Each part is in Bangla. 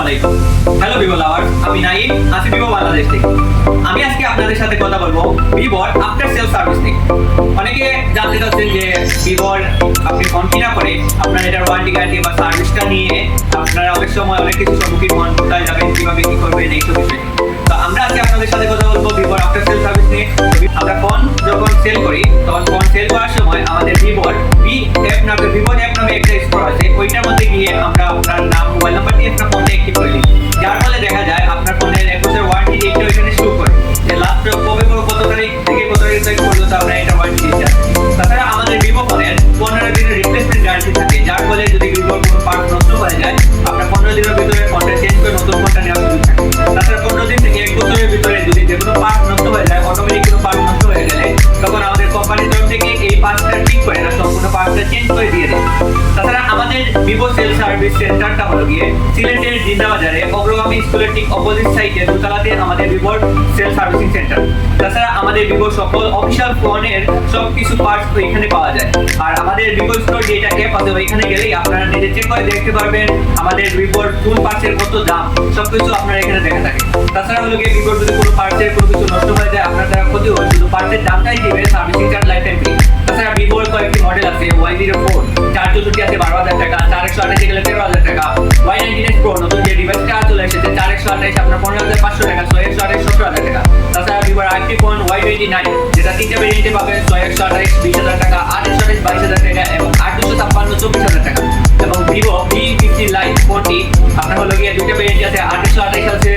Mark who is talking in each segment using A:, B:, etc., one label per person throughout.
A: আলাইকুম। হ্যালো ভিভো লাভার, আমি নাইম, আছি ভিভো বাংলাদেশ থেকে। আমি আজকে আপনাদের সাথে কথা বলবো ভিভোর আফটার সেল সার্ভিস নিয়ে। অনেকে জানতে চাচ্ছেন যে ভিভোর আপনি ফোন কিনা করে আপনার এটার ওয়ারেন্টি গ্যারান্টি বা সার্ভিসটা নিয়ে আপনারা অনেক সময় অনেক কিছু সম্মুখীন হন, কোথায় যাবেন, কিভাবে কি করবেন, এইসব বিষয়ে। তো আমরা আজকে আপনাদের সাথে কথা বলবো ভিভোর আফটার সেল সার্ভিস নিয়ে। আমরা ফোন যখন সেল করি তখন ফোন সেল করার সময় আমাদের ভিভোর ভিভো অ্যাপ নামে একটা স্টোর আছে, ওইটার মধ্যে গিয়ে আমরা আপনার নাম, মোবাইল নাম্বার দিয়ে আপনার ফোনটা অ্যাক্টিভ করে দিই। যার ফলে দেখা যায় আপনার ফোনের 1 বছর ওয়ারেন্টি ডেটটা ওইখানে শো করে যে লাস্ট কত তারিখ থেকে কত তারিখ পর্যন্ত আমরা এটা ওয়ারেন্টি দিচ্ছি। তাছাড়া আমাদের ভিভো ফোনের 15 দিনের রিপ্লেসমেন্ট গ্যারান্টি থাকে, যার ফলে যদি ভিভোর কোনো পার্ট নষ্ট হয়ে যায় আপনার 15 দিনের ভিতরে ফোনটা চেঞ্জ করে নতুন ফোনটা নেওয়ার সুযোগ থাকে। তাছাড়া 15 দিন থেকে 1 বছরের ভিতরে যদি যে কোনো পার্ট নষ্ট হয়ে যায়, অটোমেটিক কোনো পার্ট নষ্ট হয়ে গেলে তখন আমাদের কোম্পানির তরফ থেকে এই পার্টটা ঠিক করে না, সম্পূর্ণ পার্টটা চেঞ্জ করে দিয়ে দেয়। তাছাড়া আমাদের ভিভো সেল সার্ভিস সেন্টারটা হলো গিয়ে সিলেটের জিন্দাবাজারে অগ্রগামী স্কুলের ঠিক অপোজিট সাইডে দোতলাতে আমাদের ভিভোর সেল সার্ভিসিং সেন্টার। তাছাড়া আমাদের ভিভো সকল অফিসিয়াল ফোনের সবকিছু পার্টস এখানে পাওয়া যায়। আর আমাদের ভিভো স্টোর যেটা অ্যাপ আছে ওইখানে গেলেই আপনারা নিজে চেক করে দেখতে পারবেন আমাদের ভিভোর কোন পার্টসের কত দাম, সবকিছু আপনারা এখানে দেখা থাকে। তাছাড়া হলো গিয়ে ভিভোর যদি কোনো পার্টসের কোনো কিছু নষ্ট হয়ে যায় আপনার দ্বারা ক্ষতি হয়, শুধু পার্টসের দামটাই দিবে, servicing charge life time free. তাছাড়া ভিভোর কয়েকটি মডেল আছে, Y04 464 আছে 12,000 টাকা, 4128 গেলে 13,000 টাকা, Y99 Pro নতুন যে ডিভাইসটা চলে এসেছে 4128 আপনার 15,500 টাকা, 6128 17,000 টাকা। তাছাড়া ভিভোর আরেকটি ফোন Y29 যেটা তিনটা ভেরিয়েন্টে পাবেন, 6128 20,000 টাকা, 828 22,000 টাকা এবং 8256 24,000 টাকা। এবং ভিভো V50 লাইট ফোনটি আপনার হলো গিয়ে দুইটা ভেরিয়েন্ট আছে, 828 আছে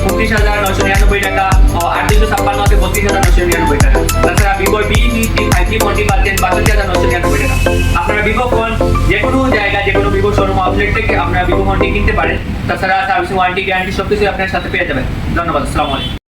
A: 29,999 টাকা ও 8256 আছে 32,999 টাকা। তাছাড়া ভিভো V50 5G ফোনটি পাচ্ছেন 62,999 টাকা। আপনারা ভিভো ফোন যে কোনো জায়গায় যে কোনো ভিভো শোরুম আউটলেট থেকে আপনারা ভিভো ফোনটি কিনতে পারেন। তাছাড়া সার্ভিস ওয়ারেন্টি গ্যারান্টি সবকিছু আপনার সাথে পেয়ে যাবেন। ধন্যবাদ, আসসালামু আলাইকুম।